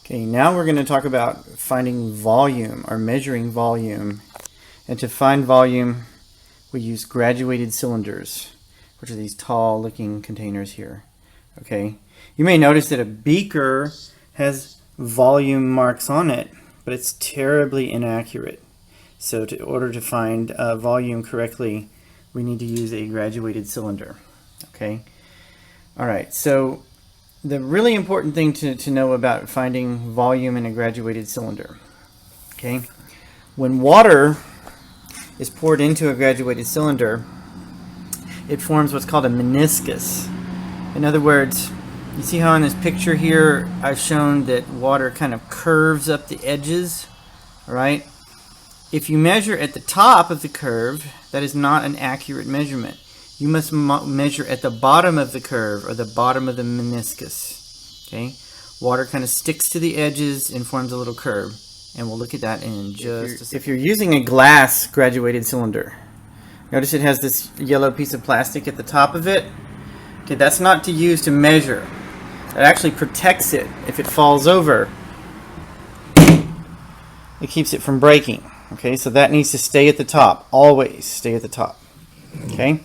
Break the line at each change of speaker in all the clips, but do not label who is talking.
Okay, now we're going to talk about finding volume or measuring volume. And to find volume, we use graduated cylinders, which are these tall looking containers here. Okay, you may notice that a beaker has volume marks on it, but it's terribly inaccurate. So in order to find volume correctly, we need to use a graduated cylinder. Okay, all right, so the really important thing to know about finding volume in a graduated cylinder, okay, when water is poured into a graduated cylinder, it forms what's called a meniscus. In other words, you see how in this picture here I've shown that water kind of curves up the edges, all right? If you measure at the top of the curve, that is not an accurate measurement. You must measure at the bottom of the curve or the bottom of the meniscus. Okay, water kind of sticks to the edges and forms a little curve, and we'll look at that in just a second. If you're using a glass graduated cylinder, notice it has this yellow piece of plastic at the top of it. Okay, that's not to use to measure. It actually protects it. If it falls over, it keeps it from breaking. Okay, so that needs to stay at the top. Always stay at the top. Okay,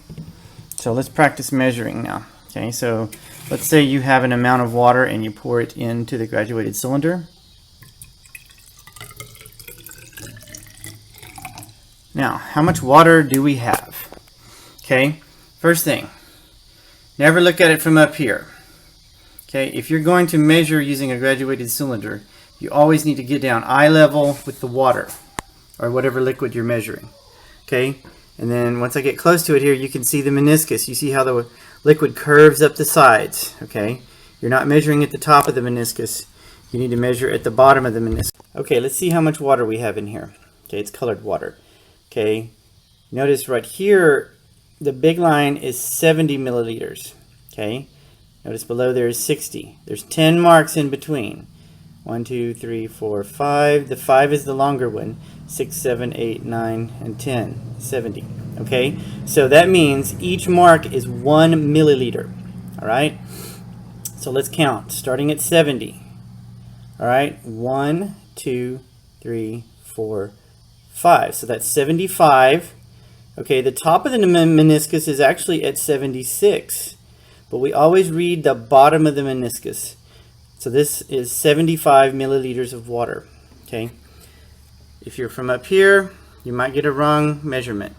so let's practice measuring now. Okay, so let's say you have an amount of water and you pour it into the graduated cylinder. Now, how much water do we have? Okay, first thing, never look at it from up here. Okay, if you're going to measure using a graduated cylinder, you always need to get down eye level with the water or whatever liquid you're measuring. Okay, and then once I get close to it here, you can see the meniscus. You see how the liquid curves up the sides. Okay, you're not measuring at the top of the meniscus. You need to measure at the bottom of the meniscus. Okay, let's see how much water we have in here. Okay, it's colored water. Okay, notice right here, the big line is 70 milliliters. Okay, notice below there is 60. There's 10 marks in between. 1, 2, 3, 4, 5. The 5 is the longer one. 6, 7, 8, 9, and 10. 70. Okay, so that means each mark is 1 milliliter. All right, so let's count starting at 70. All right, 1, 2, 3, 4, 5. So that's 75. Okay, the top of the meniscus is actually at 76, but we always read the bottom of the meniscus. So this is 75 milliliters of water. Okay, if you're from up here, you might get a wrong measurement.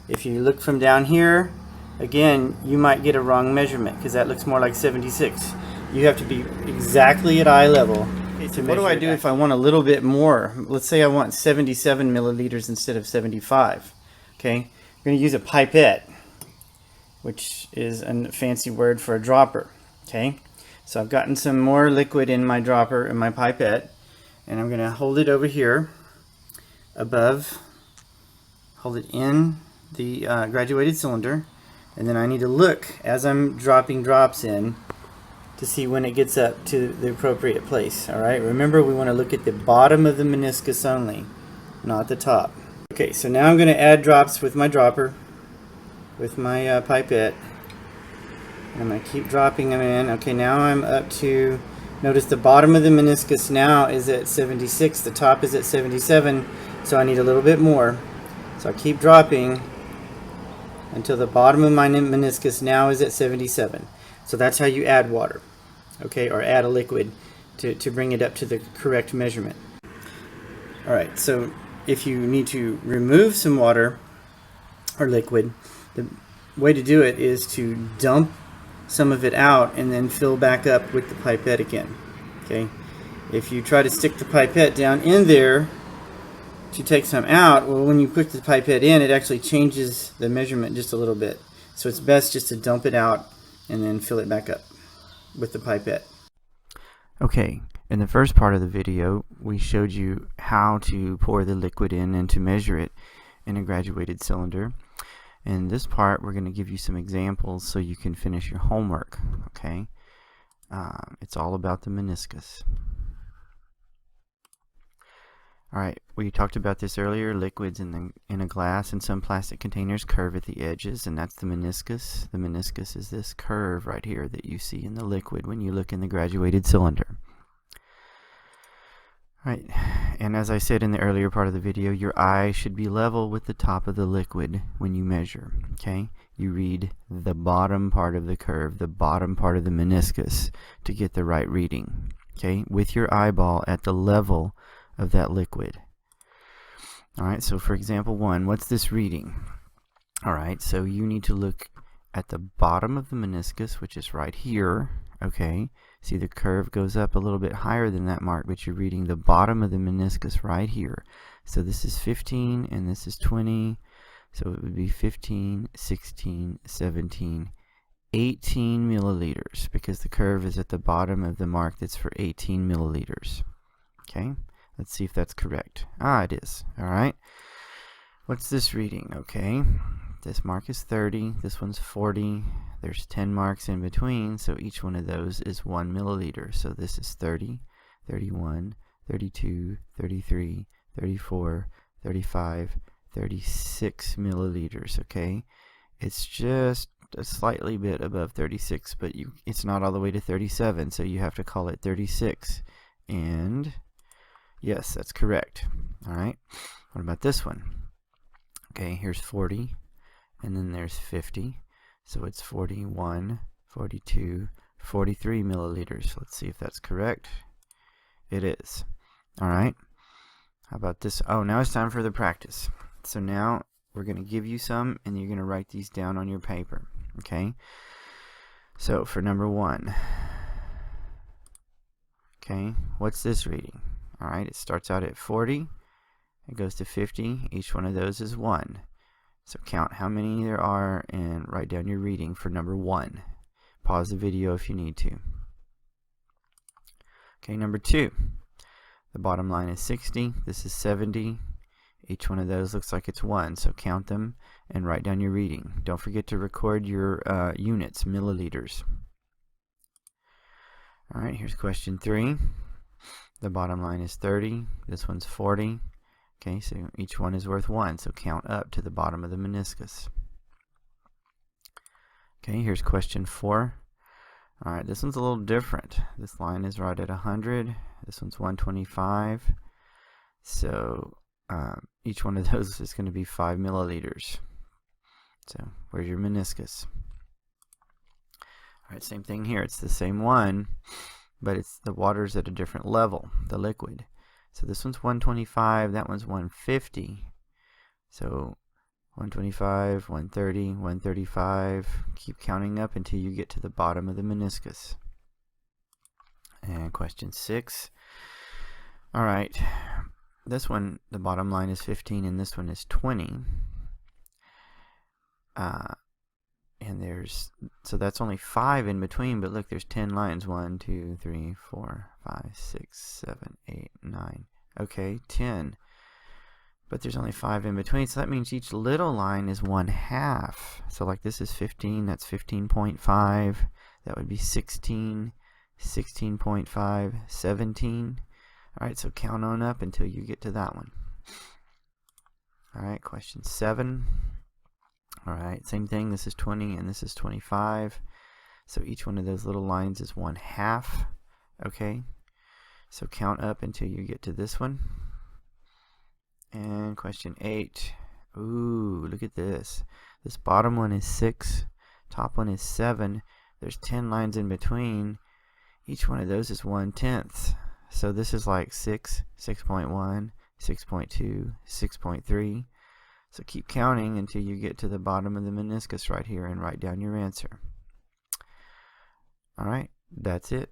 If you look from down here, again, you might get a wrong measurement because that looks more like 76. You have to be exactly at eye level. Okay, so what do I do if I want a little bit more? Let's say I want 77 milliliters instead of 75. Okay, I'm going to use a pipette, which is a fancy word for a dropper. Okay, so I've gotten some more liquid in my dropper, in my pipette, and I'm going to hold it over here above, hold it in the graduated cylinder, and then I need to look as I'm dropping drops in to see when it gets up to the appropriate place. All right, remember we want to look at the bottom of the meniscus only, not the top. Okay, so now I'm going to add drops with my dropper, with my pipette. I'm going to keep dropping them in. Okay, now I'm up to, notice the bottom of the meniscus now is at 76, the top is at 77, so I need a little bit more. So I keep dropping until the bottom of my meniscus now is at 77. So that's how you add water, okay, or add a liquid to bring it up to the correct measurement. All right, so if you need to remove some water or liquid, the way to do it is to dump some of it out and then fill back up with the pipette again. Okay, if you try to stick the pipette down in there to take some out, well, when you put the pipette in, it actually changes the measurement just a little bit. So it's best just to dump it out and then fill it back up with the pipette. Okay, in the first part of the video, we showed you how to pour the liquid in and to measure it in a graduated cylinder. In this part, we're going to give you some examples so you can finish your homework. Okay, it's all about the meniscus. All right, we talked about this earlier. Liquids in a glass and some plastic containers curve at the edges, and that's the meniscus. The meniscus is this curve right here that you see in the liquid when you look in the graduated cylinder. Right, and as I said in the earlier part of the video, your eye should be level with the top of the liquid when you measure, okay? You read the bottom part of the curve, the bottom part of the meniscus to get the right reading, okay? With your eyeball at the level of that liquid. All right, so for example 1, what's this reading? All right, so you need to look at the bottom of the meniscus, which is right here, okay? See, the curve goes up a little bit higher than that mark, but you're reading the bottom of the meniscus right here. So this is 15 and this is 20. So it would be 15, 16, 17, 18 milliliters, because the curve is at the bottom of the mark that's for 18 milliliters. Okay, let's see if that's correct. Ah, it is. All right. What's this reading? Okay, this mark is 30, this one's 40. There's 10 marks in between, so each one of those is 1 milliliter. So this is 30, 31, 32, 33, 34, 35, 36 milliliters, okay? It's just a slightly bit above 36, but it's not all the way to 37, so you have to call it 36. And yes, that's correct. All right, what about this one? Okay, here's 40, and then there's 50. So it's 41, 42, 43 milliliters. Let's see if that's correct. It is. All right. How about this? Oh, now it's time for the practice. So now we're going to give you some, and you're going to write these down on your paper. Okay. So for number 1. Okay. What's this reading? All right. It starts out at 40. It goes to 50. Each one of those is 1. So count how many there are and write down your reading for number 1. Pause the video if you need to. Okay, number 2. The bottom line is 60. This is 70. Each one of those looks like it's 1. So count them and write down your reading. Don't forget to record your units, milliliters. All right, here's question 3. The bottom line is 30. This one's 40. Okay, so each one is worth 1, so count up to the bottom of the meniscus. Okay, here's question 4. All right, this one's a little different. This line is right at 100. This one's 125. So each one of those is going to be 5 milliliters. So where's your meniscus? All right, same thing here. It's the same one, but it's the water's at a different level, the liquid. So this one's 125, that one's 150. So 125, 130, 135. Keep counting up until you get to the bottom of the meniscus. And question 6. All right, this one, the bottom line is 15, and this one is 20. And so that's only 5 in between, but look, there's 10 lines. 1, 2, 3, 4, 5, 6, 7, 8, 9. Okay, 10. But there's only 5 in between, so that means each little line is 1/2. So like this is 15, that's 15.5. That would be 16, 16.5, 17. All right, so count on up until you get to that one. All right, question 7. All right, same thing. This is 20 and this is 25. So each one of those little lines is 1/2. Okay, so count up until you get to this one. And question 8. Ooh, look at this. This bottom one is 6. Top one is 7. There's 10 lines in between. Each one of those is 1/10. So this is like 6, 6.1, 6.2, 6.3. So keep counting until you get to the bottom of the meniscus right here and write down your answer. All right, that's it.